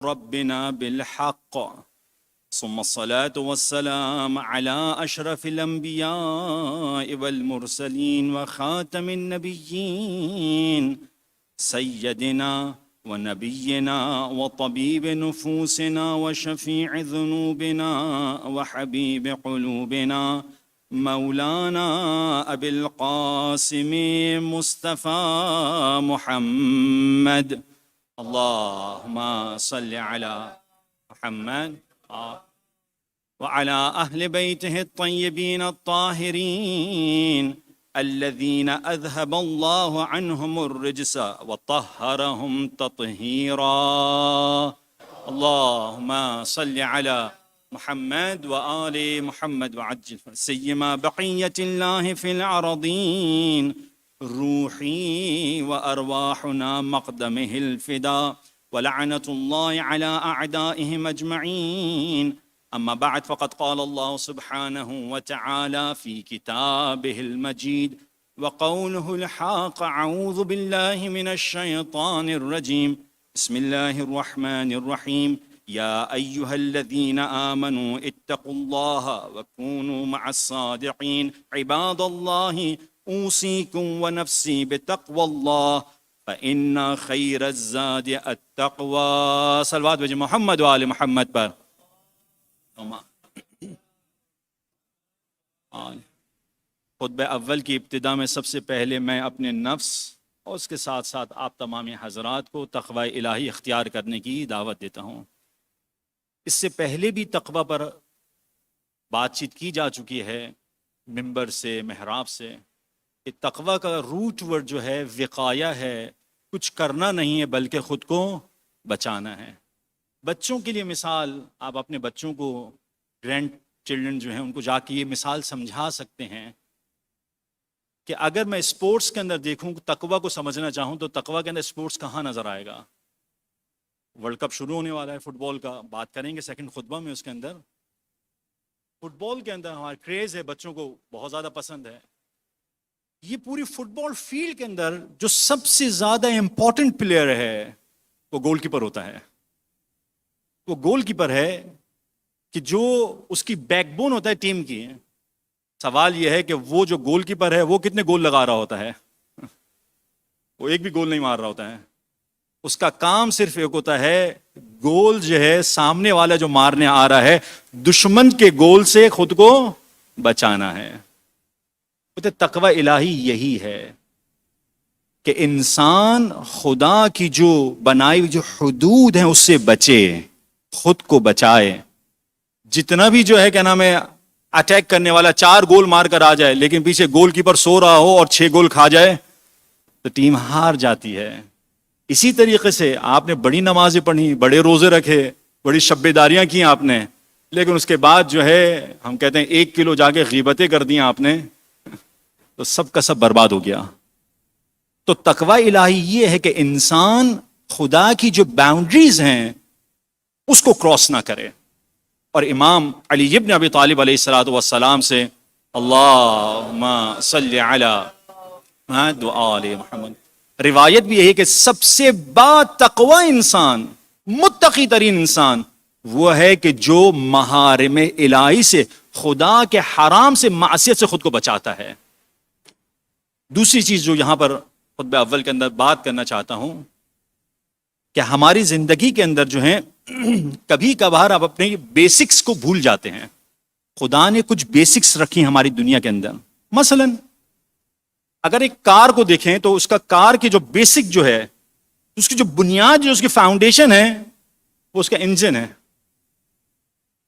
ربنا بالحق ثم الصلاة والسلام على أشرف الأنبياء والمرسلين وخاتم النبيين سيدنا ونبينا وطبيب نفوسنا وشفيع ذنوبنا وحبيب قلوبنا مولانا أبي القاسم مصطفى محمد اللهم صل على محمد وعلى أهل بيته الطيبين الطاهرين الذين أذهب الله عنهم الرجس وطهرهم تطهيرا اللهم صل على محمد وآل محمد وعجل سيما بقية الله في الأرضين روحي وأرواحنا مقدمه الفداء ولعنة الله على أعدائهم أجمعين أما بعد فقد قال الله سبحانه وتعالى في كتابه المجيد وقوله الحق أعوذ بالله من الشيطان الرجيم بسم الله الرحمن الرحيم يا أيها الذين آمنوا اتقوا الله وكونوا مع الصادقين عباد الله أوصيكم ونفسي بتقوى الله فإن خير الزاد التقوى صلوات بجے محمد وآل محمد پر خطبہ اول کی ابتدا میں سب سے پہلے میں اپنے نفس اور اس کے ساتھ ساتھ آپ تمام حضرات کو تقوی الہی اختیار کرنے کی دعوت دیتا ہوں۔ اس سے پہلے بھی تقوی پر بات چیت کی جا چکی ہے منبر سے، محراب سے، کہ تقوی کا روٹ ورڈ جو ہے وقایہ ہے، کچھ کرنا نہیں ہے بلکہ خود کو بچانا ہے۔ بچوں کے لیے مثال، آپ اپنے بچوں کو، گرینڈ چلڈرن جو ہیں ان کو جا کے یہ مثال سمجھا سکتے ہیں کہ اگر میں اسپورٹس کے اندر دیکھوں تقوی کو سمجھنا چاہوں تو تقوی کے اندر اسپورٹس کہاں نظر آئے گا؟ ورلڈ کپ شروع ہونے والا ہے فٹ بال کا، بات کریں گے سیکنڈ خطبہ میں۔ اس کے اندر فٹ بال کے اندر ہمارا کریز ہے، بچوں کو بہت زیادہ پسند ہے۔ یہ پوری فٹ بال فیلڈ کے اندر جو سب سے زیادہ امپورٹنٹ پلیئر ہے وہ گول کیپر ہوتا ہے۔ وہ گول کیپر ہے کہ جو اس کی بیک بون ہوتا ہے ٹیم کی۔ سوال یہ ہے کہ وہ جو گول کیپر ہے وہ کتنے گول لگا رہا ہوتا ہے؟ وہ ایک بھی گول نہیں مار رہا ہوتا ہے۔ اس کا کام صرف ایک ہوتا ہے، گول جو ہے سامنے والا جو مارنے آ رہا ہے دشمن کے گول سے خود کو بچانا ہے۔ تقوی الہی یہی ہے کہ انسان خدا کی جو بنائی ہوئی جو حدود ہیں اس سے بچے، خود کو بچائے۔ جتنا بھی جو ہے کیا نام ہے اٹیک کرنے والا 4 گول مار کر آ جائے لیکن پیچھے گول کیپر سو رہا ہو اور 6 گول کھا جائے تو ٹیم ہار جاتی ہے۔ اسی طریقے سے آپ نے بڑی نمازیں پڑھی، بڑے روزے رکھے، بڑی شب داریاں کی آپ نے، لیکن اس کے بعد جو ہے ہم کہتے ہیں 1 کلو جا کے غیبتیں کر دیں آپ نے تو سب کا سب برباد ہو گیا۔ تو تقوی الہی یہ ہے کہ انسان خدا کی جو باؤنڈریز ہیں اس کو کراس نہ کرے۔ اور امام علی ابن ابی طالب علیہ الصلوۃ والسلام سے اللہم صلی علی محمد وآل محمد، روایت بھی یہی کہ سب سے با تقوی انسان، متقی ترین انسان وہ ہے کہ جو محارم الہی سے، خدا کے حرام سے، معصیت سے خود کو بچاتا ہے۔ دوسری چیز جو یہاں پر خطبہ اول کے اندر بات کرنا چاہتا ہوں کہ ہماری زندگی کے اندر جو ہے کبھی کبھار آپ اپنے بیسکس کو بھول جاتے ہیں۔ خدا نے کچھ بیسکس رکھی ہماری دنیا کے اندر۔ مثلا اگر ایک کار کو دیکھیں تو اس کا کار کی جو بیسک جو ہے، اس کی جو بنیاد جو اس کی فاؤنڈیشن ہے وہ اس کا انجن ہے،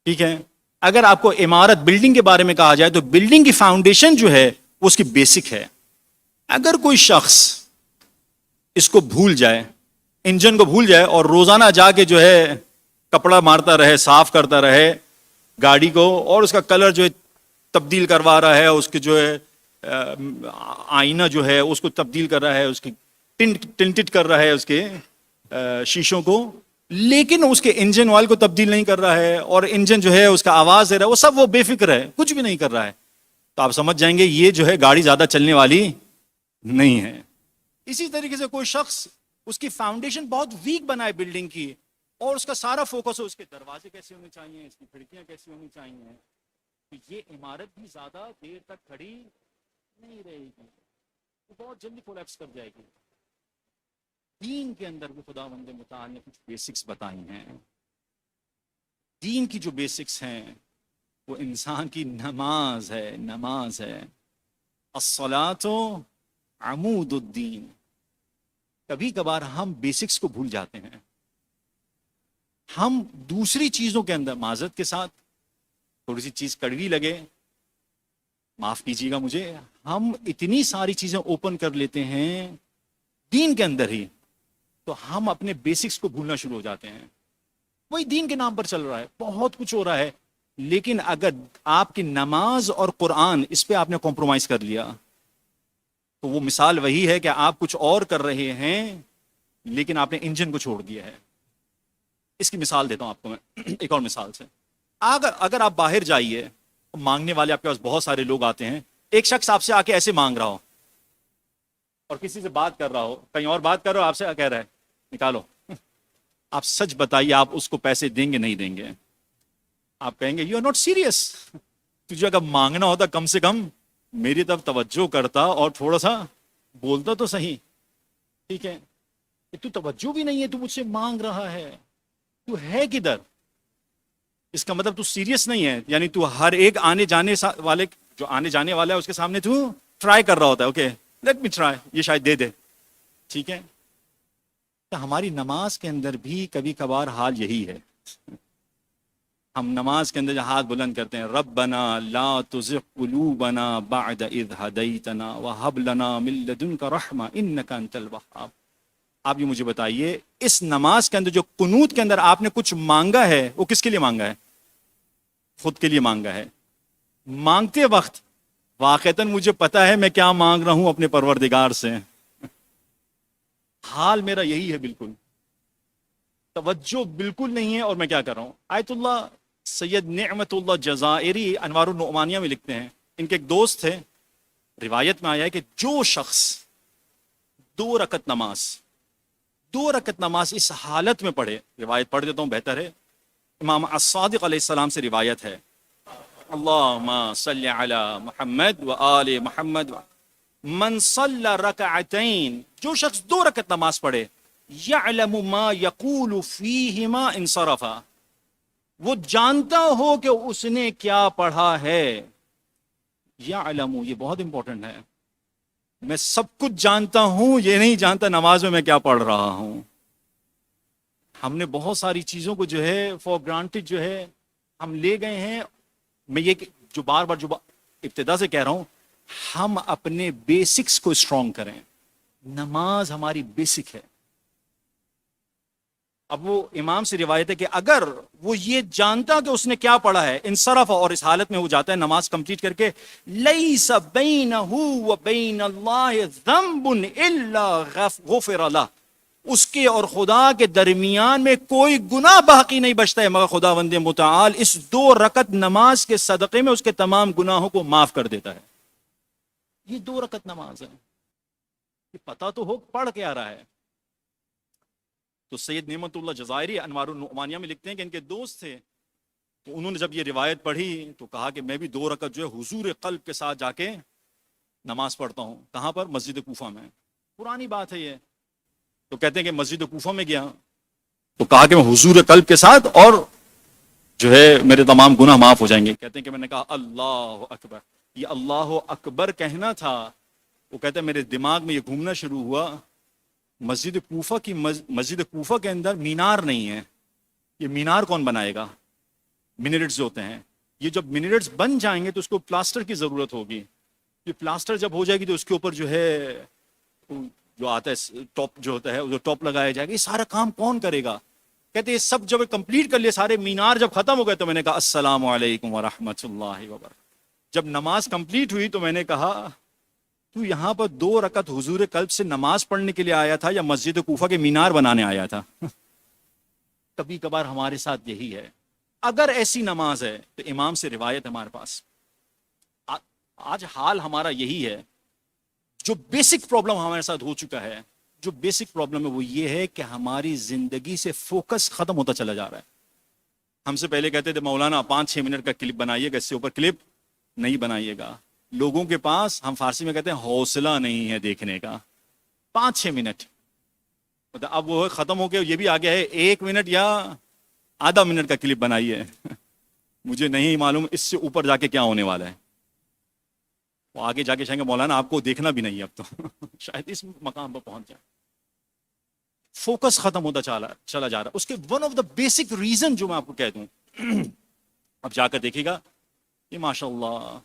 ٹھیک ہے؟ اگر آپ کو عمارت، بلڈنگ کے بارے میں کہا جائے تو بلڈنگ کی فاؤنڈیشن جو ہے وہ اس کی بیسک ہے۔ اگر کوئی شخص اس کو بھول جائے، انجن کو بھول جائے اور روزانہ جا کے جو ہے کپڑا مارتا رہے، صاف کرتا رہے گاڑی کو، اور اس کا کلر جو ہے تبدیل کروا رہا ہے، اس کے جو ہے آئینہ جو ہے اس کو تبدیل کر رہا ہے، اس کی ٹنٹڈ کر رہا ہے اس کے شیشوں کو، لیکن اس کے انجن آئل کو تبدیل نہیں کر رہا ہے، اور انجن جو ہے اس کا آواز دے رہا ہے، وہ سب وہ بے فکر ہے، کچھ بھی نہیں کر رہا ہے، تو آپ سمجھ جائیں گے یہ جو ہے گاڑی زیادہ چلنے والی نہیں ہے۔ اسی طریقے سے کوئی شخص اس کی فاؤنڈیشن بہت ویک بنائے بلڈنگ کی، اور اس کا سارا فوکس ہو اس کے دروازے کیسے ہونے چاہیے، اس کی کھڑکیاں کیسی ہونی چاہیے، تو یہ عمارت بھی زیادہ دیر تک کھڑی نہیں رہے گی، وہ بہت جلدی کولیپس کر جائے گی۔ دین کے اندر بھی خداوند متعال نے کچھ بیسکس بتائی ہیں۔ دین کی جو بیسکس ہیں وہ انسان کی نماز ہے، نماز ہے۔ الصلاۃ عمود الدین۔ کبھی کبھار ہم بیسکس کو بھول جاتے ہیں، ہم دوسری چیزوں کے اندر، معذرت کے ساتھ تھوڑی سی چیز کڑوی لگے معاف کیجیے گا مجھے، ہم اتنی ساری چیزیں اوپن کر لیتے ہیں دین کے اندر ہی، تو ہم اپنے بیسکس کو بھولنا شروع ہو جاتے ہیں۔ وہی دین کے نام پر چل رہا ہے، بہت کچھ ہو رہا ہے، لیکن اگر آپ کی نماز اور قرآن اس پہ آپ نے کمپرومائز کر لیا تو وہ مثال وہی ہے کہ آپ کچھ اور کر رہے ہیں لیکن آپ نے انجن کو چھوڑ دیا ہے۔ اس کی مثال دیتا ہوں آپ کو میں ایک اور مثال سے۔ اگر آپ باہر جائیے، مانگنے والے آپ کے پاس بہت سارے لوگ آتے ہیں، ایک شخص آپ سے آ کے ایسے مانگ رہا ہو اور کسی سے بات کر رہا ہو، کہیں اور بات کر رہا ہو، آپ سے کہہ رہا ہے نکالو، آپ سچ بتائیے آپ اس کو پیسے دیں گے نہیں دیں گے؟ آپ کہیں گے یو آر ناٹ سیریس، تجھے اگر مانگنا ہوتا کم سے کم میری طرف توجہ کرتا اور تھوڑا سا بولتا تو صحیح، ٹھیک ہے، تو توجہ بھی نہیں ہے، تو مجھ سے مانگ رہا ہے، تو ہے کدھر؟ اس کا مطلب تو سیریس نہیں ہے، یعنی تو ہر ایک آنے جانے والے، جو آنے جانے والا ہے اس کے سامنے تو ٹرائی کر رہا ہوتا ہے، اوکے لیٹ می ٹرائی، یہ شاید دے دے، ٹھیک ہے۔ تو ہماری نماز کے اندر بھی کبھی کبھار حال یہی ہے، ہم نماز کے اندر جو ہاتھ بلند کرتے ہیں، ربنا لا تزغ قلوبنا بعد اذ ہدیتنا وہب لنا من لدنک رحمہ انک انت الوہاب۔ آپ یہ مجھے بتائیے، اس نماز کے اندر جو قنوت کے اندر آپ نے کچھ مانگا ہے، وہ کس کے لیے مانگا ہے؟ خود کے لیے مانگا ہے۔ مانگتے وقت واقعتاً مجھے پتا ہے میں کیا مانگ رہا ہوں اپنے پروردگار سے، حال میرا یہی ہے، بالکل توجہ بالکل نہیں ہے، اور میں کیا کر رہا ہوں؟ آیت اللہ سید نعمت اللہ جزائری انوار النعمانیہ میں لکھتے ہیں، ان کے ایک دوست تھے، روایت میں آیا ہے کہ جو شخص 2 رکعت نماز اس حالت میں پڑھے، روایت پڑھ دیتا ہوں بہتر ہے، امام الصادق علیہ السلام سے روایت ہے، اللہم صلی علی محمد و آل محمد من صلی رکعتین، جو شخص 2 رکعت نماز پڑھے، یعلم ما یقول فیہما انصرفا، وہ جانتا ہو کہ اس نے کیا پڑھا ہے، یعلم، یہ بہت امپورٹنٹ ہے، میں سب کچھ جانتا ہوں، یہ نہیں جانتا نماز میں کیا پڑھ رہا ہوں۔ ہم نے بہت ساری چیزوں کو جو ہے فور گرانٹڈ جو ہے ہم لے گئے ہیں۔ میں یہ جو بار بار ابتدا سے کہہ رہا ہوں، ہم اپنے بیسکس کو اسٹرانگ کریں، نماز ہماری بیسک ہے۔ اب وہ امام سے روایت ہے کہ اگر وہ یہ جانتا کہ اس نے کیا پڑھا ہے، انصرف، اور اس حالت میں وہ جاتا ہے نماز کمپلیٹ کر کے، لیس بینہ و بین اللہ ذنب الا غفر لہ، اس کے اور خدا کے درمیان میں کوئی گناہ باقی نہیں بچتا ہے مگر خداوند متعال اس 2 رکعت نماز کے صدقے میں اس کے تمام گناہوں کو معاف کر دیتا ہے۔ یہ 2 رکعت نماز ہے، یہ پتہ تو ہو پڑھ کے آ رہا ہے۔ تو سید نعمت اللہ جزائری انوار النعمانیہ میں لکھتے ہیں کہ ان کے دوست تھے، تو انہوں نے جب یہ روایت پڑھی تو کہا کہ میں بھی 2 رکعت جو ہے حضور قلب کے ساتھ جا کے نماز پڑھتا ہوں۔ کہاں پر؟ مسجد کوفہ میں۔ پرانی بات ہے یہ۔ تو کہتے ہیں کہ مسجد کوفہ میں گیا تو کہا کہ میں حضور قلب کے ساتھ، اور جو ہے میرے تمام گناہ معاف ہو جائیں گے۔ کہتے ہیں کہ میں نے کہا اللہ اکبر، یہ اللہ اکبر کہنا تھا، وہ کہتے ہیں میرے دماغ میں یہ گھومنا شروع ہوا، مسجد کوفہ کے اندر مینار نہیں ہے، یہ مینار کون بنائے گا؟ منیرٹس جو ہوتے ہیں، یہ جب منیرٹس بن جائیں گے تو اس کو پلاسٹر کی ضرورت ہوگی، یہ پلاسٹر جب ہو جائے گی تو اس کے اوپر جو ہے جو آتا ہے ٹاپ جو ہوتا ہے جو ٹاپ لگایا جائے گا، یہ سارا کام کون کرے گا؟ کہتے ہیں یہ سب جب کمپلیٹ کر لیے، سارے مینار جب ختم ہو گئے تو میں نے کہا السلام علیکم ورحمۃ اللہ وبرکاتہ۔ جب نماز کمپلیٹ ہوئی تو میں نے کہا تو یہاں پر 2 رکعت حضور قلب سے نماز پڑھنے کے لیے آیا تھا یا مسجد کوفہ کے مینار بنانے آیا تھا؟ کبھی کبھار ہمارے ساتھ یہی ہے۔ اگر ایسی نماز ہے تو امام سے روایت ہمارے پاس، آج حال ہمارا یہی ہے، جو بیسک پرابلم ہمارے ساتھ ہو چکا ہے جو بیسک پرابلم ہے وہ یہ ہے کہ ہماری زندگی سے فوکس ختم ہوتا چلا جا رہا ہے. ہم سے پہلے کہتے تھے مولانا 5-6 منٹ کا کلپ بنائیے گا، اس سے اوپر کلپ نہیں بنائیے گا. لوگوں کے پاس، ہم فارسی میں کہتے ہیں، حوصلہ نہیں ہے دیکھنے کا. 5-6 منٹ اب وہ ختم ہو کے یہ بھی آ گیا ہے 1 منٹ یا آدھا منٹ کا کلپ بنائیے. مجھے نہیں معلوم اس سے اوپر جا کے کیا ہونے والا ہے. وہ آگے جا کے کہیں گے مولانا آپ کو دیکھنا بھی نہیں اب تو. شاید اس مقام پر پہنچ جائے. فوکس ختم ہوتا چلا جا رہا ہے. اس کے one of the basic reason جو میں آپ کو کہہ دوں، اب جا کر دیکھیے گا، یہ ماشاء اللہ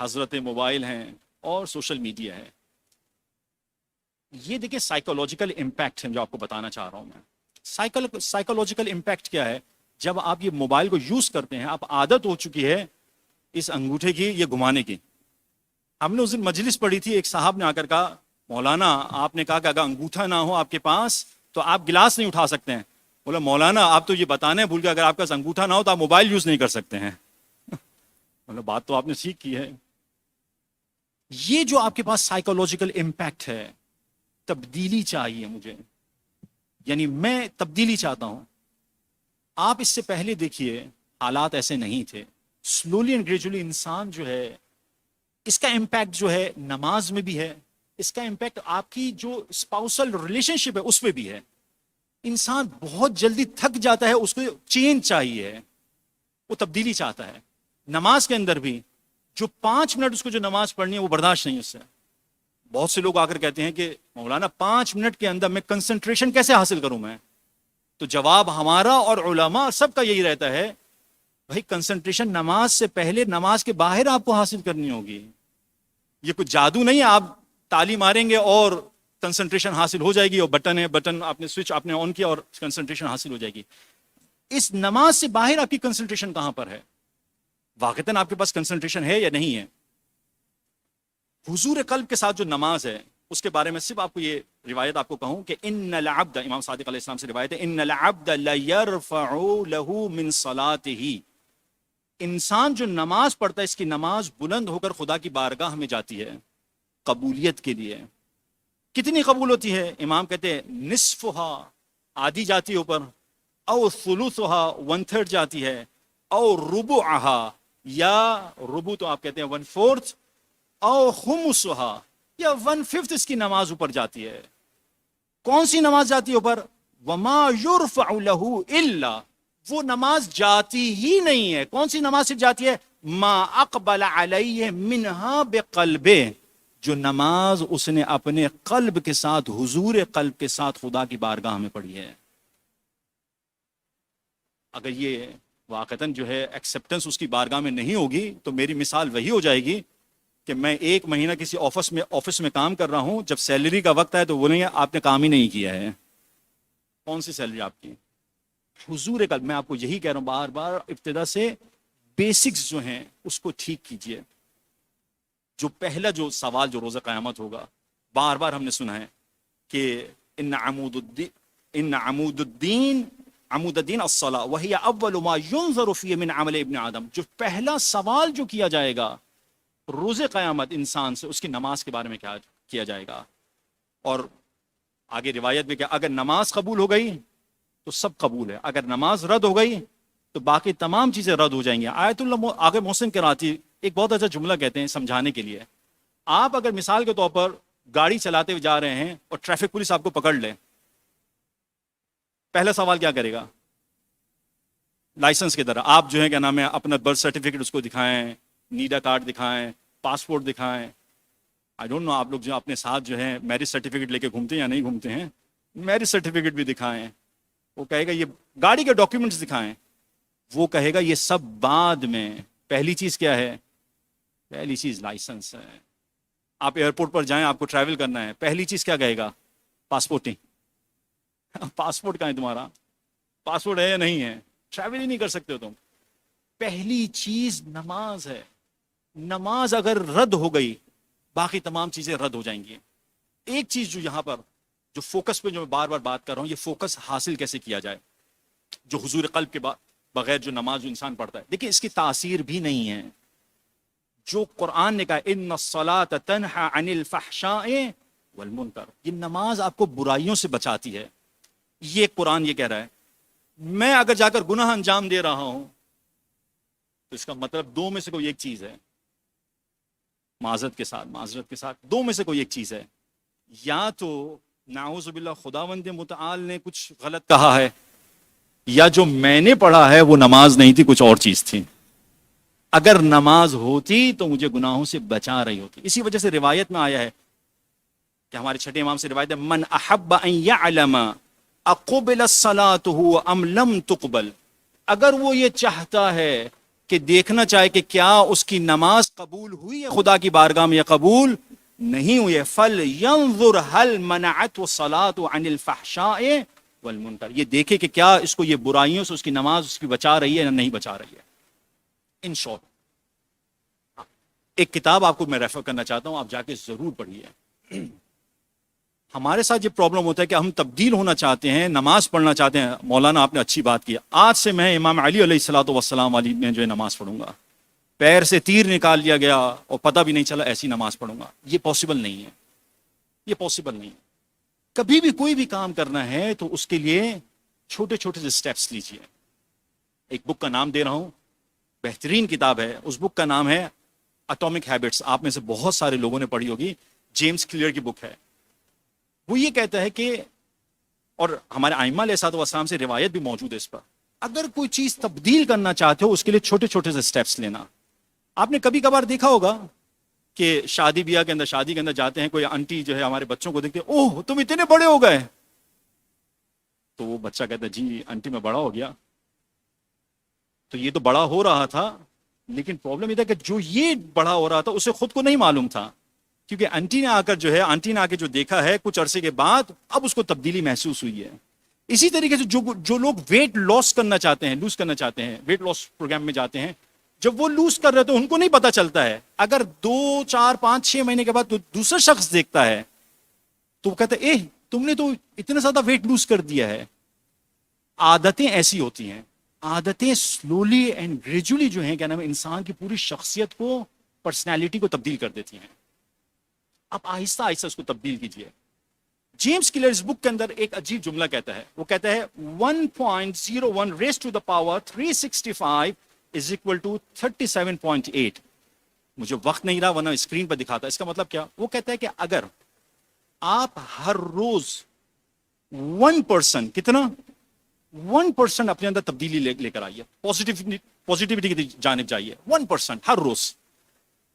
حضرت موبائل ہیں اور سوشل میڈیا ہے. یہ دیکھیں سائیکولوجیکل امپیکٹ ہے جو آپ کو بتانا چاہ رہا ہوں میں. سائیکولوجیکل امپیکٹ کیا ہے؟ جب آپ یہ موبائل کو یوز کرتے ہیں، آپ عادت ہو چکی ہے اس انگوٹھے کی یہ گھمانے کی. ہم نے اس دن مجلس پڑھی تھی، ایک صاحب نے آ کر کہا مولانا آپ نے کہا کہ اگر انگوٹھا نہ ہو آپ کے پاس تو آپ گلاس نہیں اٹھا سکتے ہیں. بولا مولانا آپ تو یہ بتانے بھول گئے اگر آپ کے پاس انگوٹھا نہ ہو تو آپ موبائل یوز نہیں کر سکتے ہیں. بولا بات تو آپ نے ٹھیک کی ہے. یہ جو آپ کے پاس سائیکولوجیکل امپیکٹ ہے، تبدیلی چاہیے مجھے، یعنی میں تبدیلی چاہتا ہوں. آپ اس سے پہلے دیکھیے حالات ایسے نہیں تھے. سلولی اینڈ گریجولی انسان جو ہے، اس کا امپیکٹ جو ہے نماز میں بھی ہے، اس کا امپیکٹ آپ کی جو اسپاؤسل ریلیشن شپ ہے اس پہ بھی ہے. انسان بہت جلدی تھک جاتا ہے، اس کو چینج چاہیے، وہ تبدیلی چاہتا ہے. نماز کے اندر بھی جو 5 منٹ اس کو جو نماز پڑھنی ہے وہ برداشت نہیں اس سے. بہت سے لوگ آ کر کہتے ہیں کہ مولانا 5 منٹ کے اندر میں کنسنٹریشن کیسے حاصل کروں میں؟ تو جواب ہمارا اور علماء سب کا یہی رہتا ہے، بھائی کنسنٹریشن نماز سے پہلے، نماز کے باہر آپ کو حاصل کرنی ہوگی. یہ کچھ جادو نہیں ہے آپ تالی ماریں گے اور کنسنٹریشن حاصل ہو جائے گی، اور بٹن ہے، بٹن آپ نے سوئچ آپ نے آن کیا اور کنسنٹریشن حاصل ہو جائے گی. اس نماز سے باہر آپ کی کنسنٹریشن کہاں پر ہے؟ واقعتاً آپ کے پاس کنسنٹریشن ہے یا نہیں ہے؟ حضور قلب کے ساتھ جو نماز ہے اس کے بارے میں صرف آپ کو یہ روایت آپ کو کہوں کہ ان العبد، امام صادق علیہ السلام سے روایت ہے، ان العبد لیرفع له من صلاته، انسان جو نماز پڑھتا ہے اس کی نماز بلند ہو کر خدا کی بارگاہ میں جاتی ہے قبولیت کے لیے. کتنی قبول ہوتی ہے؟ امام کہتے ہیں نصفها، آدھی جاتی ہے اوپر، او ثلثها 1/3 جاتی ہے، او ربعها، یا ربع تو آپ کہتے ہیں 1/4، او خمسها، یا 1/5 اس کی نماز اوپر جاتی ہے. کون سی نماز جاتی ہے اوپر؟ وما يرفع له الا، وہ نماز جاتی ہی نہیں ہے. کون سی نماز صرف جاتی ہے؟ ما اقبل علیہ منها بقلبہ، جو نماز اس نے اپنے قلب کے ساتھ، حضور قلب کے ساتھ خدا کی بارگاہ میں پڑھی ہے. اگر یہ واقعتاً جو ہے ایکسیپٹنس اس کی بارگاہ میں نہیں ہوگی تو میری مثال وہی ہو جائے گی کہ میں 1 مہینہ کسی آفس میں کام کر رہا ہوں، جب سیلری کا وقت ہے تو بولیں گے آپ نے کام ہی نہیں کیا ہے. کون سی سیلری آپ کی؟ حضور قلب. میں آپ کو یہی کہہ رہا ہوں بار بار، ابتدا سے بیسکس جو ہیں اس کو ٹھیک کیجئے. جو پہلا جو سوال جو روز قیامت ہوگا، بار بار ہم نے سنا ہے کہ ان عمود الدین الصلاۃ وہی اول ما ينظر فيه من عمل ابن آدم. جو پہلا سوال جو کیا جائے گا روز قیامت انسان سے، اس کی نماز کے بارے میں کیا کیا جائے گا. اور آگے روایت میں کہ اگر نماز قبول ہو گئی تو سب قبول ہے، اگر نماز رد ہو گئی تو باقی تمام چیزیں رد ہو جائیں گی. آیت اللہ آگے محسن کراچی ایک بہت اچھا جملہ کہتے ہیں سمجھانے کے لیے. آپ اگر مثال کے طور پر گاڑی چلاتے ہوئے جا رہے ہیں اور ٹریفک پولیس آپ کو پکڑ لے، پہلا سوال کیا کرے گا؟ لائسنس کی طرح آپ جو ہے کیا نام ہے اپنا برتھ سرٹیفکیٹ اس کو دکھائیں، نیڈا کارڈ دکھائیں، پاسپورٹ دکھائیں. آئی ڈونٹ نو آپ لوگ جو اپنے ساتھ جو ہے میرج سرٹیفکیٹ لے کے گھومتے ہیں یا نہیں گھومتے ہیں. میرج سرٹیفکیٹ بھی دکھائیں. وہ کہے گا یہ گاڑی کے ڈاکیومنٹس دکھائیں. وہ کہے گا یہ سب بعد میں، پہلی چیز کیا ہے؟ پہلی چیز لائسنس ہے. آپ ایئرپورٹ پر جائیں، آپ کو ٹریول کرنا ہے، پہلی چیز کیا کہے گا؟ پاسپورٹنگ. پاسپورٹ کہاں ہے تمہارا؟ پاسپورٹ ہے یا نہیں ہے؟ ٹریول ہی نہیں کر سکتے ہو تم. پہلی چیز نماز ہے. نماز اگر رد ہو گئی باقی تمام چیزیں رد ہو جائیں گی. ایک چیز جو یہاں پر جو فوکس پہ جو میں بار بار بات کر رہا ہوں، یہ فوکس حاصل کیسے کیا جائے جو حضور قلب کے بغیر جو نماز جو انسان پڑھتا ہے. دیکھیں اس کی تاثیر بھی نہیں ہے. جو قرآن نے کہا ان الصلاۃ تنہی عن الفحشاء والمنکر. یہ نماز آپ کو برائیوں سے بچاتی ہے. یہ قرآن یہ کہہ رہا ہے. میں اگر جا کر گناہ انجام دے رہا ہوں تو اس کا مطلب دو میں سے کوئی ایک چیز ہے. معذرت کے ساتھ دو میں سے کوئی ایک چیز ہے. یا تو نعوذ باللہ خداوند متعال نے کچھ غلط کہا ہے, یا جو میں نے پڑھا ہے وہ نماز نہیں تھی, کچھ اور چیز تھی. اگر نماز ہوتی تو مجھے گناہوں سے بچا رہی ہوتی. اسی وجہ سے روایت میں آیا ہے کہ ہمارے چھٹے امام سے روایت ہے, من احب ان یعلم اقبل صلاته ام لم تقبل. اگر وہ یہ چاہتا ہے کہ دیکھنا چاہے کہ کیا اس کی نماز قبول ہوئی ہے خدا کی بارگاہ میں یا قبول نہیں ہوئی ہے, فَلْيَنظُرْ هَلْ مَنَعَتْهُ الصَّلَاةُ عَنِ الْفَحْشَاءِ وَالْمُنکر. یہ دیکھے کہ کیا اس کو یہ برائیوں سے اس کی نماز اس کی بچا رہی ہے یا نہیں بچا رہی ہے. ان شارٹ ایک کتاب آپ کو میں ریفر کرنا چاہتا ہوں, آپ جا کے ضرور پڑھیے. ہمارے ساتھ یہ پرابلم ہوتا ہے کہ ہم تبدیل ہونا چاہتے ہیں, نماز پڑھنا چاہتے ہیں. مولانا آپ نے اچھی بات کی, آج سے میں امام علی علیہ الصلوۃ والسلام والی میں جو ہے نماز پڑھوں گا, پیر سے تیر نکال لیا گیا اور پتہ بھی نہیں چلا, ایسی نماز پڑھوں گا. یہ پاسبل نہیں ہے, یہ پاسبل نہیں ہے. کبھی بھی کوئی بھی کام کرنا ہے تو اس کے لیے چھوٹے چھوٹے سے اسٹیپس لیجیے. ایک بک کا نام دے رہا ہوں, بہترین کتاب ہے, اس بک کا نام ہے اٹامک ہیبٹس. آپ میں سے بہت سارے لوگوں نے پڑھی ہوگی, جیمز کلیئر کی بک ہے. وہ یہ کہتا ہے کہ, اور ہمارے ائمہ علیہ الصلوۃ والسلام سے روایت بھی موجود ہے اس پر, اگر کوئی چیز تبدیل کرنا چاہتے ہو اس کے لیے چھوٹے چھوٹے سے اسٹیپس لینا. آپ نے کبھی کبھار دیکھا ہوگا کہ شادی بیاہ کے اندر, شادی کے اندر جاتے ہیں, کوئی آنٹی جو ہے ہمارے بچوں کو دیکھتے ہیں, اوہ تم اتنے بڑے ہو گئے. تو وہ بچہ کہتا ہے جی آنٹی میں بڑا ہو گیا. تو یہ تو بڑا ہو رہا تھا, لیکن پرابلم یہ تھا کہ جو یہ بڑا ہو رہا تھا اسے خود کو نہیں معلوم تھا, کیونکہ آنٹی نے آ کے جو دیکھا ہے کچھ عرصے کے بعد, اب اس کو تبدیلی محسوس ہوئی ہے. اسی طریقے سے جو لوگ ویٹ لوز کرنا چاہتے ہیں, ویٹ لاس پروگرام میں جاتے ہیں, جب وہ لوز کر رہے تو ان کو نہیں پتا چلتا ہے. اگر 2 4 5 6 مہینے کے بعد دوسرا شخص دیکھتا ہے تو وہ کہتا ہے تم نے تو اتنا زیادہ ویٹ لوز کر دیا ہے. عادتیں ایسی ہوتی ہیں, عادتیں سلولی اینڈ گریجولی جو ہیں, کیا نام ہے, انسان کی پوری شخصیت کو, پرسنالٹی کو تبدیل کر دیتی ہیں. آپ آہستہ آہستہ اس کو تبدیل کیجیے. جیمز کلیئر اس بک کے اندر ایک عجیب جملہ کہتا ہے, وہ کہتا ہے 1.01 raised to the power 365 is equal to 37.8. مجھے وقت نہیں رہا ورنہ اسکرین پر دکھاتا. اس کا مطلب کیا؟ وہ کہتا ہے کہ اگر آپ ہر روز 1% کتنا 1% اپنے اندر تبدیلی لے کر آئیے, پوزیٹیوٹی کی جانب جائیے, 1% ہر روز.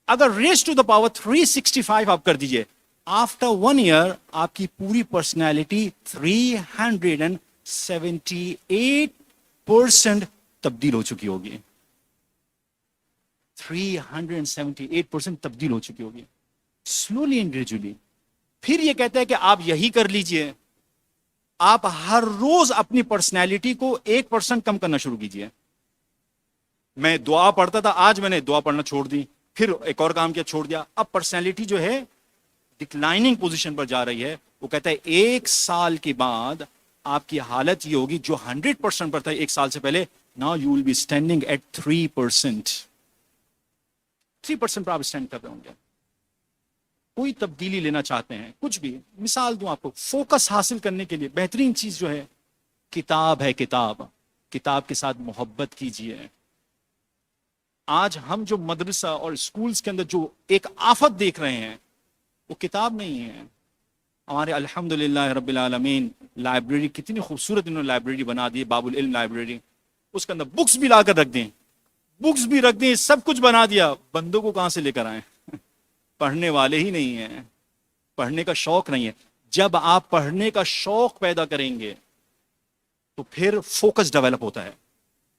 اگر ریز ٹو دا پاور 365 آپ کر دیجئے, آفٹر 1 year آپ کی پوری پرسنالٹی 378% تبدیل ہو چکی ہوگی. 378% تبدیل ہو چکی ہوگی, سلولی اینڈ گریجولی. پھر یہ کہتا ہے کہ آپ یہی کر لیجئے, آپ ہر روز اپنی پرسنالٹی کو 1% کم کرنا شروع کیجئے. میں دعا پڑھتا تھا, آج میں نے دعا پڑھنا چھوڑ دی, پھر ایک اور کام کیا, چھوڑ دیا. اب پرسنالٹی جو ہے ڈکلائننگ پوزیشن پر جا رہی ہے. وہ کہتا ہے 1 سال کے بعد آپ کی حالت یہ ہوگی جو 100% پر تھا 1 سال سے پہلے, now you will be standing at 3%. 3% پر آپ اسٹینڈ کر رہے ہوں گے. کوئی تبدیلی لینا چاہتے ہیں, کچھ بھی, مثال دوں آپ کو, فوکس حاصل کرنے کے لیے بہترین چیز جو ہے کتاب ہے. کتاب کے ساتھ محبت کیجیے. آج ہم جو مدرسہ اور اسکولز کے اندر جو ایک آفت دیکھ رہے ہیں وہ کتاب نہیں ہے. ہمارے الحمدللہ رب العالمین لائبریری کتنی خوبصورت انہوں نے لائبریری بنا دی, باب العلم لائبریری. اس کے اندر بکس بھی لا کر رکھ دیں, سب کچھ بنا دیا. بندوں کو کہاں سے لے کر آئیں؟ پڑھنے والے ہی نہیں ہیں, پڑھنے کا شوق نہیں ہے. جب آپ پڑھنے کا شوق پیدا کریں گے تو پھر فوکس ڈیولپ ہوتا ہے.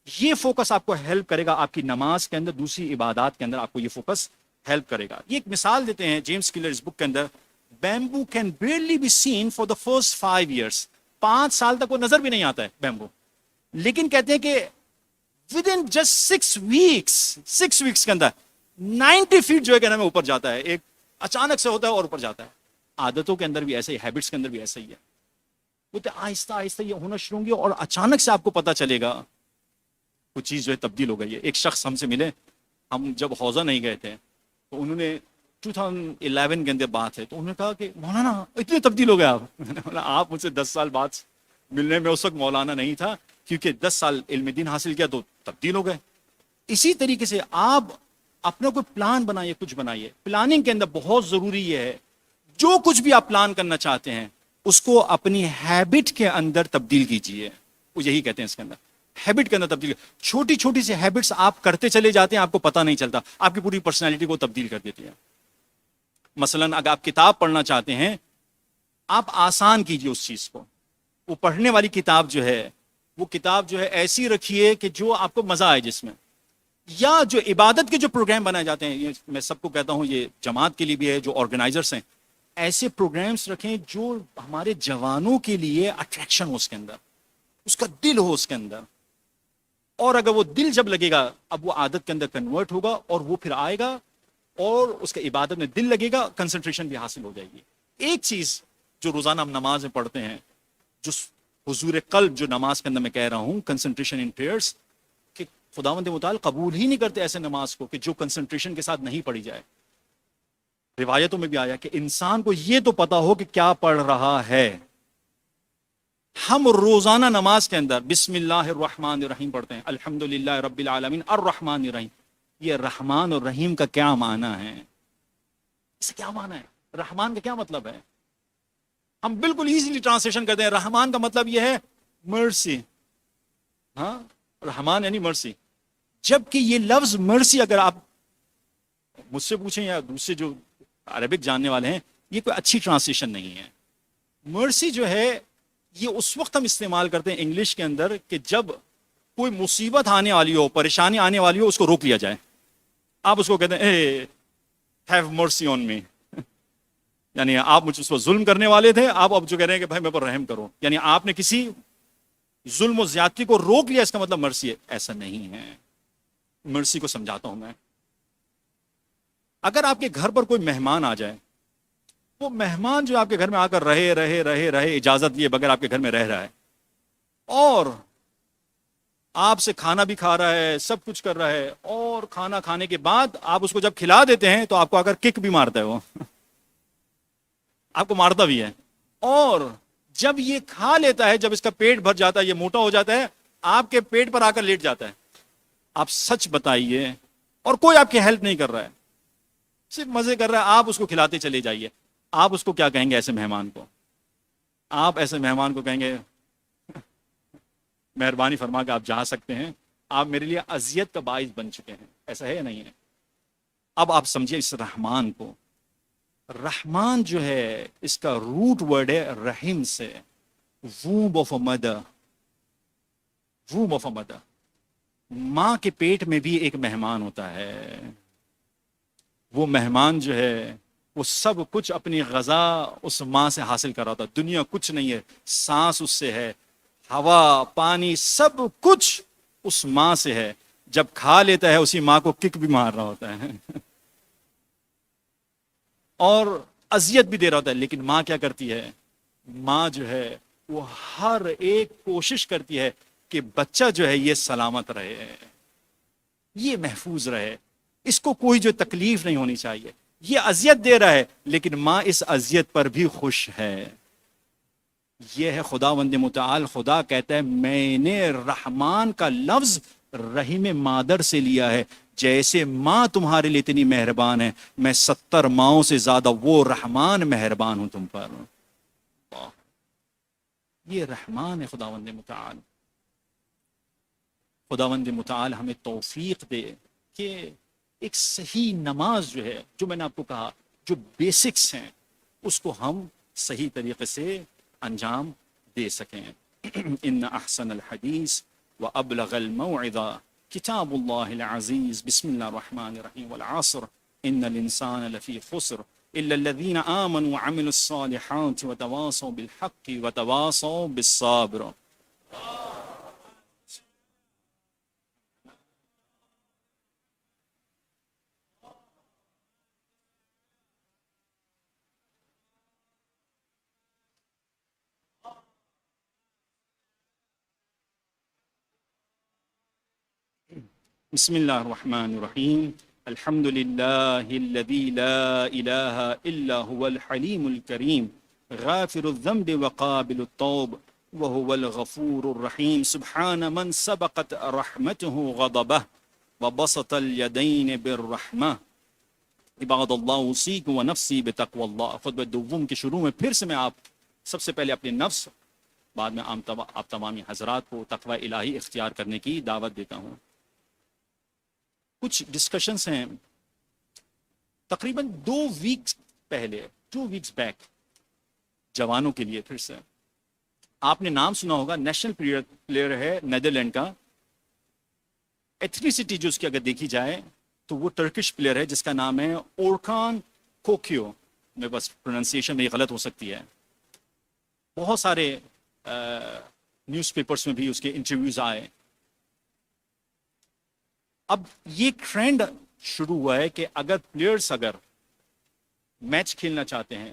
یہ فوکس آپ کو ہیلپ کرے گا آپ کی نماز کے اندر, دوسری عبادات کے اندر آپ کو یہ فوکس ہیلپ کرے گا. یہ ایک مثال دیتے ہیں جیمز کلیئر اس بک کے اندر, bamboo can barely be seen for the first 5 years. 5 سال تک وہ نظر بھی نہیں آتا ہے بیمبو, لیکن کہتے ہیں کہ ود ان جسٹ 6 weeks کے اندر 90 feet جو ہے کہنا میں اوپر جاتا ہے. ایک اچانک سے ہوتا ہے اور اوپر جاتا ہے. عادتوں کے اندر بھی ایسا ہی, ہیبٹس کے اندر بھی ایسا ہی ہے. وہ تو آہستہ آہستہ یہ ہونا شروع ہوگی اور اچانک سے آپ کو پتا چلے گا کچھ چیز جو ہے تبدیل ہو گئی ہے. ایک شخص ہم سے ملے, ہم جب حوضہ نہیں گئے تھے تو انہوں نے 2011 کے اندر بات ہے، تو انہوں نے کہا کہ مولانا اتنے تبدیل ہو گئے آپ. میں نے بولا آپ مجھ سے 10 سال بعد ملنے میں، اس وقت مولانا نہیں تھا، کیونکہ 10 سال علم دین حاصل کیا تو تبدیل ہو گئے. اسی طریقے سے آپ اپنا کوئی پلان بنائیے، کچھ بنائیے. پلاننگ کے اندر بہت ضروری یہ ہے، جو کچھ بھی آپ پلان کرنا چاہتے ہیں اس کو اپنی ہیبٹ کے اندر تبدیل کیجیے. وہ یہی کہتے ہیں اس کے اندر، ہیبٹ کے اندر تبدیل. چھوٹی چھوٹی سی ہیبٹس آپ کرتے چلے جاتے ہیں، آپ کو پتہ نہیں چلتا، آپ کی پوری پرسنالٹی کو تبدیل کر دیتی ہے. مثلا اگر آپ کتاب پڑھنا چاہتے ہیں، آپ آسان کیجیے اس چیز کو. وہ پڑھنے والی کتاب جو ہے، وہ کتاب جو ہے ایسی رکھیے کہ جو آپ کو مزہ آئے جس میں. یا جو عبادت کے جو پروگرام بنائے جاتے ہیں، یہ میں سب کو کہتا ہوں، یہ جماعت کے لیے بھی ہے، جو آرگنائزرس ہیں، ایسے پروگرامز رکھیں جو ہمارے جوانوں کے لیے اٹریکشن ہو، اس کے اندر اس کا دل ہو اس کے اندر. اور اگر وہ دل جب لگے گا، اب وہ عادت کے اندر کنورٹ ہوگا اور وہ پھر آئے گا اور اس کے عبادت میں دل لگے گا، کنسنٹریشن بھی حاصل ہو جائے گی. ایک چیز جو روزانہ ہم نماز میں پڑھتے ہیں، جو حضور قلب جو نماز کے اندر میں کہہ رہا ہوں، کنسنٹریشن ان پریئرز، کہ خداوند متعال قبول ہی نہیں کرتے ایسے نماز کو کہ جو کنسنٹریشن کے ساتھ نہیں پڑھی جائے. روایتوں میں بھی آیا کہ انسان کو یہ تو پتا ہو کہ کیا پڑھ رہا ہے. ہم روزانہ نماز کے اندر بسم اللہ الرحمن الرحیم پڑھتے ہیں، الحمدللہ رب العالمین الرحمن الرحیم. یہ رحمان اور رحیم کا کیا معنی ہے؟ اس کیا معنی ہے؟ رحمان کا کیا مطلب ہے؟ ہم بالکل ایزیلی ٹرانسلیشن کرتے ہیں، رحمان کا مطلب یہ ہے مرسی. ہاں، رحمان یعنی مرسی. جبکہ یہ لفظ مرسی اگر آپ مجھ سے پوچھیں یا دوسرے جو عربک جاننے والے ہیں، یہ کوئی اچھی ٹرانسلیشن نہیں ہے. مرسی جو ہے یہ اس وقت ہم استعمال کرتے ہیں انگلش کے اندر کہ جب کوئی مصیبت آنے والی ہو، پریشانی آنے والی ہو، اس کو روک لیا جائے. آپ اس کو کہتے ہیں اے ہیو مرسی آن می، یعنی آپ مجھ اس پر ظلم کرنے والے تھے، آپ اب جو کہہ رہے ہیں کہ بھائی میرے پر رحم کرو، یعنی آپ نے کسی ظلم و زیادتی کو روک لیا، اس کا مطلب مرسی ہے. ایسا نہیں ہے. مرسی کو سمجھاتا ہوں میں. اگر آپ کے گھر پر کوئی مہمان آ جائے، وہ مہمان جو آپ کے گھر میں آ کر رہے اجازت لیے بغیر آپ کے گھر میں رہ رہا ہے، اور آپ سے کھانا بھی کھا رہا ہے، سب کچھ کر رہا ہے، اور کھانا کھانے کے بعد آپ اس کو جب کھلا دیتے ہیں تو آپ کو آ کر کک بھی مارتا ہے، وہ آپ کو مارتا بھی ہے. اور جب یہ کھا لیتا ہے، جب اس کا پیٹ بھر جاتا ہے، یہ موٹا ہو جاتا ہے، آپ کے پیٹ پر آ کر لیٹ جاتا ہے. آپ سچ بتائیے، اور کوئی آپ کی ہیلپ نہیں کر رہا ہے، صرف مزے کر رہا ہے، آپ اس کو کھلاتے چلے جائیے. آپ اس کو کیا کہیں گے ایسے مہمان کو؟ آپ ایسے مہمان کو کہیں گے مہربانی فرما کے آپ جا سکتے ہیں، آپ میرے لیے اذیت کا باعث بن چکے ہیں. ایسا ہے یا نہیں ہے؟ اب آپ سمجھیے اس رحمان کو. رحمان جو ہے اس کا روٹ ورڈ ہے رحم سے، womb of a mother. womb of a mother. ماں کے پیٹ میں بھی ایک مہمان ہوتا ہے. وہ مہمان جو ہے وہ سب کچھ اپنی غذا اس ماں سے حاصل کر رہا ہوتا. دنیا کچھ نہیں ہے، سانس اس سے ہے، ہوا پانی سب کچھ اس ماں سے ہے. جب کھا لیتا ہے اسی ماں کو کک بھی مار رہا ہوتا ہے اور اذیت بھی دے رہا ہوتا ہے. لیکن ماں کیا کرتی ہے؟ ماں جو ہے وہ ہر ایک کوشش کرتی ہے کہ بچہ جو ہے یہ سلامت رہے، یہ محفوظ رہے، اس کو کوئی جو تکلیف نہیں ہونی چاہیے. یہ اذیت دے رہا ہے لیکن ماں اس اذیت پر بھی خوش ہے. یہ ہے خداوند متعال. خدا کہتا ہے میں نے رحمان کا لفظ رحم مادر سے لیا ہے. جیسے ماں تمہارے لیے اتنی مہربان ہے، میں 70 ماؤں سے زیادہ وہ رحمان مہربان ہوں تم پر. یہ رحمان ہے خداوند متعال. خداوند متعال ہمیں توفیق دے کہ ایک صحیح نماز جو ہے، جو میں نے آپ کو کہا جو بیسکس ہیں، اس کو ہم صحیح طریقے سے انجام دے سکیں. ان احسن الحدیث وابلغ الموعظہ کتاب اللہ العزیز. بسم اللہ الرحمن الرحیم. والعصر ان الانسان لفی خسر الا الذین آمنوا وعملوا الصالحات وتواصوا بالحق وتواصوا بالصبر. بسم اللہ الرحمن الرحیم. الحمد للہ الذی لا الہ الا هو الحلیم الکریم غافر الذنب وقابل التوب وهو الغفور الرحیم سبحان من سبقت رحمته غضبه وبسط الیدین بالرحمہ عباد اللہ اوصیکم و نفسی بتقوی اللہ. خطبہ دوم کے شروع میں پھر سے میں سب سے پہلے اپنے نفس، بعد میں آپ تمامی حضرات کو تقوی الہی اختیار کرنے کی دعوت دیتا ہوں. کچھ ڈسکشنز ہیں تقریباً 2 ویکس پہلے، 2 ویکس بیک، جوانوں کے لیے. پھر سے آپ نے نام سنا ہوگا، نیشنل پلیئر ہے نیدرلینڈ کا. ایتھنیسٹی جو اس کی اگر دیکھی جائے تو وہ ٹرکش پلیئر ہے جس کا نام ہے اورکان کوکیو. میں بس پروننسیشن میں غلط ہو سکتی ہے. بہت سارے نیوز پیپرز میں بھی اس کے انٹرویوز آئے. اب یہ ٹرینڈ شروع ہوا ہے کہ اگر پلیئرز اگر میچ کھیلنا چاہتے ہیں،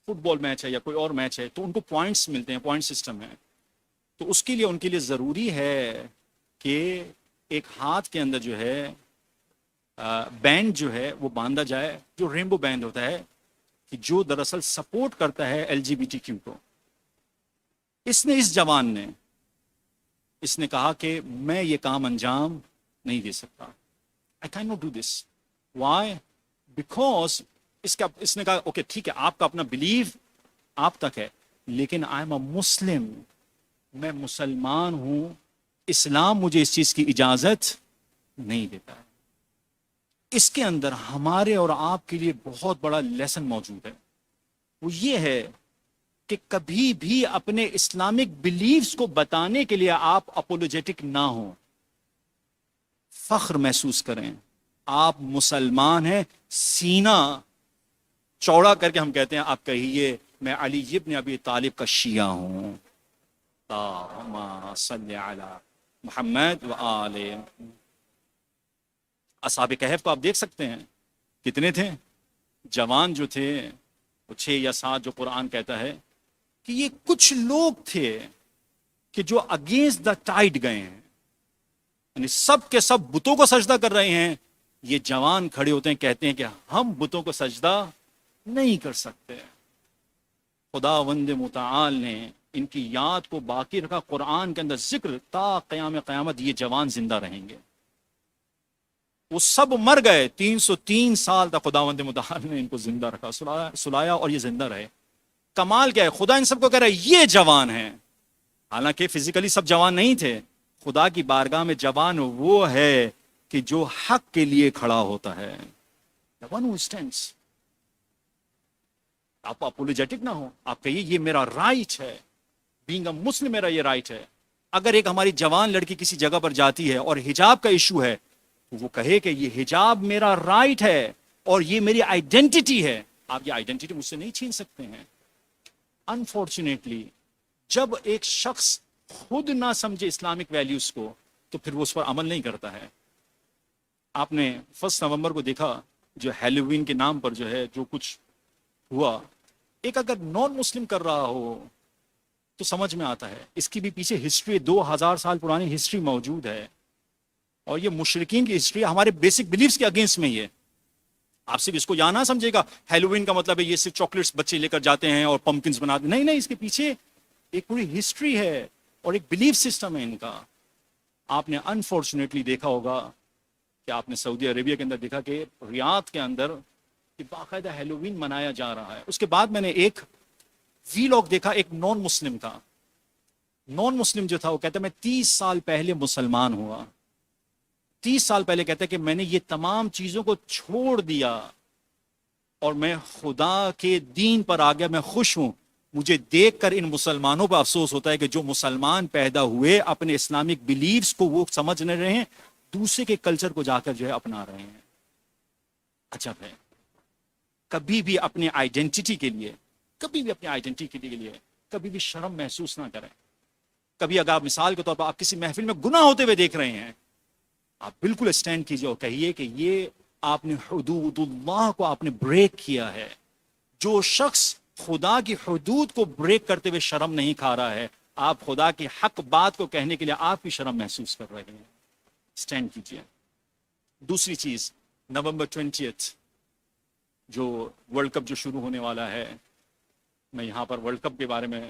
فٹ بال میچ ہے یا کوئی اور میچ ہے، تو ان کو پوائنٹس ملتے ہیں، پوائنٹ سسٹم ہے. تو اس کے لیے ان کے لیے ضروری ہے کہ ایک ہاتھ کے اندر جو ہے بینڈ جو ہے وہ باندھا جائے، جو ریمبو بینڈ ہوتا ہے، کہ جو دراصل سپورٹ کرتا ہے LGBTQ کو. اس جوان نے اس نے کہا کہ میں یہ کام انجام نہیں دے سکتا. I cannot do this. Why? Because اس نے کہا اوکے ٹھیک ہے، آپ کا اپنا بلیف آپ تک ہے، لیکن I am a Muslim، میں مسلمان ہوں، اسلام مجھے اس چیز کی اجازت نہیں دیتا ہے. اس کے اندر ہمارے اور آپ کے لیے بہت بڑا لیسن موجود ہے. وہ یہ ہے کہ کبھی بھی اپنے اسلامک بلیفز کو بتانے کے لیے آپ اپولوجیٹک نہ ہوں. فخر محسوس کریں آپ مسلمان ہیں. سینہ چوڑا کر کے ہم کہتے ہیں، آپ کہیے میں علی ابن ابی طالب کا شیعہ ہوں. اللہم صلی علی محمد و آل. اصحاب کہف کو آپ دیکھ سکتے ہیں کتنے تھے جوان جو تھے، وہ 6 یا 7 جو قرآن کہتا ہے کہ یہ کچھ لوگ تھے کہ جو اگینسٹ دا ٹائڈ گئے ہیں، یعنی سب کے سب بتوں کو سجدہ کر رہے ہیں. یہ جوان کھڑے ہوتے ہیں، کہتے ہیں کہ ہم بتوں کو سجدہ نہیں کر سکتے. خداوند متعال نے ان کی یاد کو باقی رکھا. قرآن کے اندر ذکر تا قیام قیامت یہ جوان زندہ رہیں گے. وہ سب مر گئے، 303 سال تک خداوند متعال نے ان کو زندہ رکھا، سلایا اور یہ زندہ رہے. کمال کیا ہے، خدا ان سب کو کہہ رہا ہے یہ جوان ہیں. حالانکہ فزیکلی سب جوان نہیں تھے. خدا کی بارگاہ میں جوان وہ ہے کہ جو حق کے لیے کھڑا ہوتا ہے. The one who stands. آپ اپولوجیٹک نہ ہو، آپ کہیے یہ میرا رائٹ ہے، بینگ اے مسلم میرا یہ رائٹ ہے. اگر ایک ہماری جوان لڑکی کسی جگہ پر جاتی ہے اور حجاب کا ایشو ہے، وہ کہے کہ یہ حجاب میرا رائٹ ہے اور یہ میری آئیڈینٹی ہے. آپ یہ آئیڈینٹی مجھ سے نہیں چھین سکتے ہیں. انفارچونیٹلی جب ایک شخص خود نہ سمجھے اسلامک ویلیوز کو تو پھر وہ اس پر عمل نہیں کرتا ہے. آپ نے 1 نومبر کو دیکھا جو ہیلووین کے نام پر جو ہے جو کچھ ہوا. ایک اگر نان مسلم کر رہا ہو تو سمجھ میں آتا ہے، اس کی بھی پیچھے ہسٹری 2000 سال پرانی ہسٹری موجود ہے. اور یہ مشرکین کی ہسٹری ہمارے بیسک بلیفز کے اگینسٹ میں ہی ہے. آپ صرف اس کو یا نہ سمجھے گا ہیلووین کا مطلب ہے یہ صرف چاکلیٹس بچے لے کر جاتے ہیں اور پمپکنز بناتے ہیں. نہیں، اس کے پیچھے ایک پوری ہسٹری ہے اور ایک بلیف سسٹم ہے ان کا. آپ نے انفارچونیٹلی دیکھا ہوگا کہ آپ نے سعودی عربیہ کے اندر دیکھا کہ ریاض کے اندر باقاعدہ ہیلووین منایا جا رہا ہے. اس کے بعد میں نے ایک ویلاگ دیکھا ایک نان مسلم کا. نان مسلم جو تھا وہ کہتا ہے میں 30 سال پہلے مسلمان ہوا. 30 سال پہلے کہتا ہے کہ میں نے یہ تمام چیزوں کو چھوڑ دیا اور میں خدا کے دین پر آ گیا. میں خوش ہوں. مجھے دیکھ کر ان مسلمانوں پر افسوس ہوتا ہے کہ جو مسلمان پیدا ہوئے اپنے اسلامک بلیفز کو وہ سمجھ نہیں رہے ہیں، دوسرے کے کلچر کو جا کر جو ہے اپنا رہے ہیں. عجب ہے. کبھی بھی اپنے آئیڈینٹی کے لیے کبھی بھی شرم محسوس نہ کریں. کبھی اگر آپ مثال کے طور پر آپ کسی محفل میں گناہ ہوتے ہوئے دیکھ رہے ہیں، آپ بالکل اسٹینڈ کیجئے اور کہیے کہ یہ آپ نے حدود اللہ کو آپ نے بریک کیا ہے. جو شخص خدا کی حدود کو بریک کرتے ہوئے شرم نہیں کھا رہا ہے، آپ خدا کی حق بات کو کہنے کے لیے آپ بھی شرم محسوس کر رہے ہیں. اسٹینڈ کیجئے. دوسری چیز، نومبر 20 جو ورلڈ کپ جو شروع ہونے والا ہے، میں یہاں پر ورلڈ کپ کے بارے میں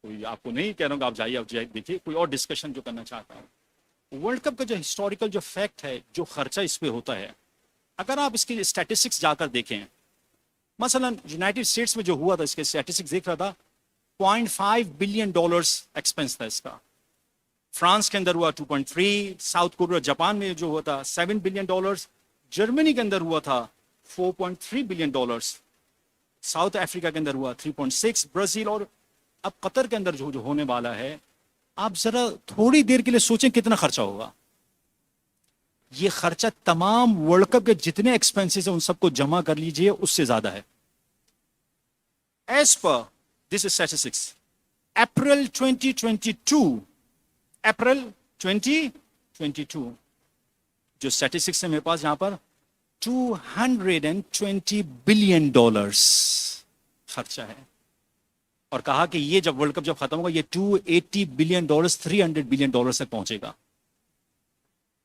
کوئی آپ کو نہیں کہہ رہا ہوں کہ آپ جائیے دیکھیے، کوئی اور ڈسکشن جو کرنا چاہتا ہوں۔ ورلڈ کپ کا جو ہسٹوریکل جو فیکٹ ہے، جو خرچہ اس پہ ہوتا ہے، اگر آپ اس کی اسٹیٹسٹکس جا کر دیکھیں، مثلا یونائٹڈ اسٹیٹس میں جو ہوا تھا، اس کے اسٹیٹسٹکس دیکھ رہا تھا، $0.5 بلین ایکسپینس تھا اس کا۔ فرانس کے اندر ہوا 2.3، ساؤتھ کوریا جاپان میں جو ہوا تھا $7 بلین، جرمنی کے اندر ہوا تھا $4.3 بلین، ساؤتھ افریقہ کے اندر ہوا 3.6، برازیل، اور اب قطر کے اندر جو ہونے والا ہے، آپ ذرا تھوڑی دیر کے لیے سوچیں کتنا خرچہ ہوگا۔ یہ خرچہ تمام ورلڈ کپ کے جتنے ایکسپینسز ہیں ان سب کو جمع کر لیجئے، اس سے زیادہ ہے۔ ایز پر دس اسٹیٹسٹکس، اپریل 2022 جو اسٹیٹسٹکس ہے میرے پاس یہاں پر، $220 بلین خرچہ ہے، اور کہا کہ یہ جب ورلڈ کپ جب ختم ہوگا یہ $280 بلین، $300 بلین تک پہنچے گا۔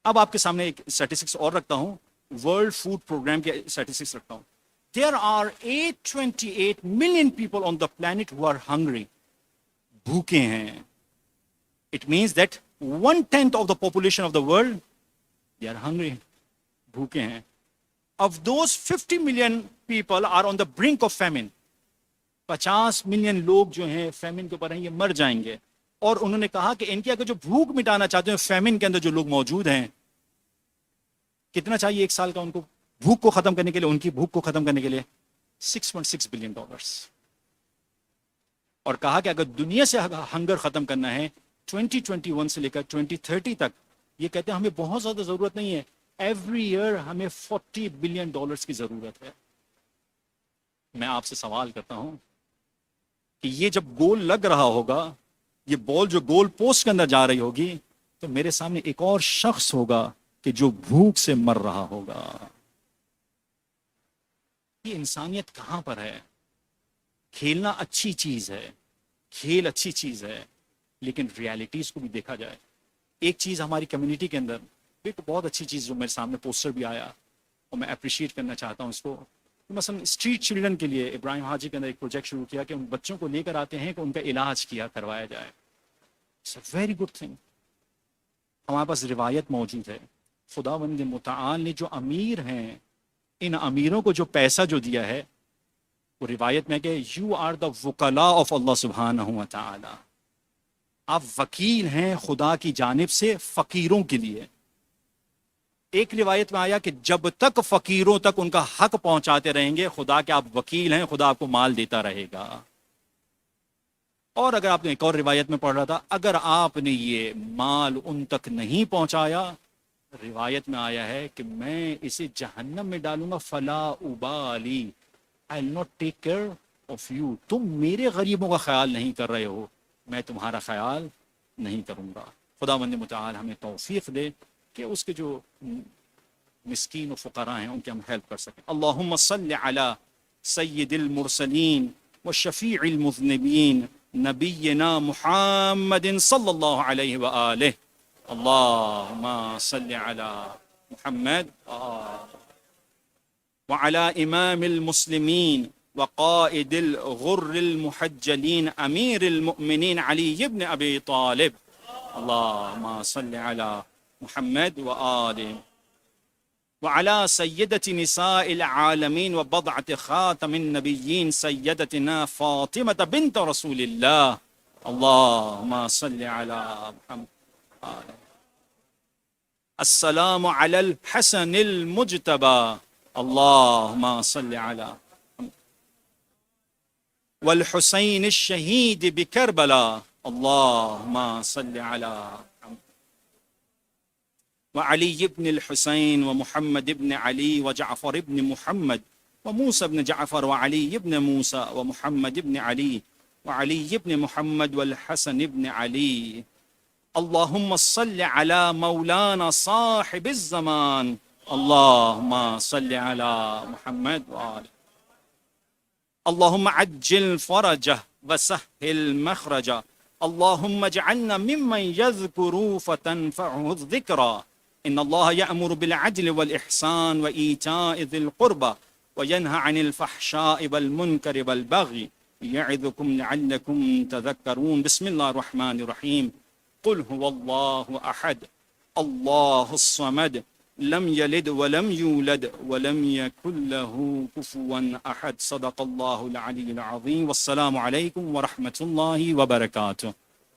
اب آپ کے سامنے ایک اسٹیٹسٹکس اور رکھتا ہوں، ورلڈ فوڈ پروگرام کے اسٹیٹسٹکس رکھتا ہوں۔ There are 828 million people on the planet who are hungry. بھوکے ہیں۔ It means that 1/10 of the population of the world, they are hungry. بھوکے ہیں۔ Of those 50 million people are on the brink of famine. 50 million لوگ جو ہیں فیمن کے اوپر ہیں، یہ مر جائیں گے۔ اور انہوں نے کہا کہ ان کی اگر جو بھوک مٹانا چاہتے ہیں فیمن کے اندر جو لوگ موجود ہیں، کتنا چاہیے ایک سال کا ان کو بھوک کو ختم کرنے کے لیے، ان کی بھوک کو ختم کرنے کے لیے $6.6 بلین۔ اور کہا کہ اگر دنیا سے ہنگر ختم کرنا ہے 2021 سے لے کر 2030 تک، یہ کہتے ہیں ہمیں بہت زیادہ ضرورت نہیں ہے، ایوری ایئر ہمیں $40 بلین کی ضرورت ہے۔ میں آپ سے سوال کرتا ہوں کہ یہ جب گول لگ رہا ہوگا، یہ بال جو گول پوسٹ کے اندر جا رہی ہوگی، تو میرے سامنے ایک اور شخص ہوگا کہ جو بھوک سے مر رہا ہوگا۔ یہ انسانیت کہاں پر ہے؟ کھیلنا اچھی چیز ہے، کھیل اچھی چیز ہے، لیکن ریالٹیز کو بھی دیکھا جائے۔ ایک چیز ہماری کمیونٹی کے اندر ایک بہت اچھی چیز جو میرے سامنے پوسٹر بھی آیا اور میں اپریشیٹ کرنا چاہتا ہوں اس کو، مثلا اسٹریٹ چلڈرن کے لیے ابراہیم حاجی کے اندر ایک پروجیکٹ شروع کیا کہ ان بچوں کو لے کر آتے ہیں کہ ان کا علاج کروایا جائے۔ It's a very good thing. ہمارے پاس روایت موجود ہے، خداوند متعال نے جو امیر ہیں، ان امیروں کو جو پیسہ جو دیا ہے، وہ روایت میں کہ یو آر دا وکلاء آف اللہ سبحانہ و تعالی، آپ وکیل ہیں خدا کی جانب سے فقیروں کے لیے۔ ایک روایت میں آیا کہ جب تک فقیروں تک ان کا حق پہنچاتے رہیں گے، خدا کے آپ وکیل ہیں، خدا آپ کو مال دیتا رہے گا۔ اور اگر آپ نے ایک اور روایت میں پڑھ رہا تھا، اگر آپ نے یہ مال ان تک نہیں پہنچایا، روایت میں آیا ہے کہ میں اسے جہنم میں ڈالوں گا، فلا ابالی، I will not take care of you۔ تم میرے غریبوں کا خیال نہیں کر رہے ہو، میں تمہارا خیال نہیں کروں گا۔ خداوند متعال ہمیں توفیق دے کہ اس کے جو مسکین و فقراء ہیں ان کی ہم ہیلپ کر سکیں۔ اللہم صلی علی سید المرسلین وشفیع المذنبین نبینا محمد صلی اللہ علیہ وآلہ۔ اللہم صلی علی محمد وعلى إمام المسلمين وقائد الغر المحجلين أمير المؤمنين علي بن أبي طالب، اللهم صل على محمد وآله، وعلى سيدة نساء العالمين وبضعة خاتم النبيين سيدتنا فاطمة بنت رسول الله، اللهم صل على محمد۔ السلام على الحسن المجتبى، اللهم صل على والحسين الشهيد بكربلاء، اللهم صل على وعلي بن الحسين ومحمد بن علي وجعفر بن محمد وموسى بن جعفر وعلي بن موسى ومحمد بن علي وعلي بن محمد والحسن بن علي، اللهم صل على مولانا صاحب الزمان، اللهم صل على محمد وآله، اللهم عجل فرجه وسهل مخرجه، اللهم اجعلنا ممن يذكر فتنفعه الذكرى، إن الله يأمر بالعدل والإحسان وإيتاء ذي القربى وينهى عن الفحشاء والمنكر والبغي يعظكم لعلكم تذكرون. بسم الله الرحمن الرحيم. قل هو الله أحد الله الصمد لم يلد ولم يولد ولم يكن له كفوا أحد. صدق الله العلي العظيم. والسلام عليكم ورحمة الله وبركاته.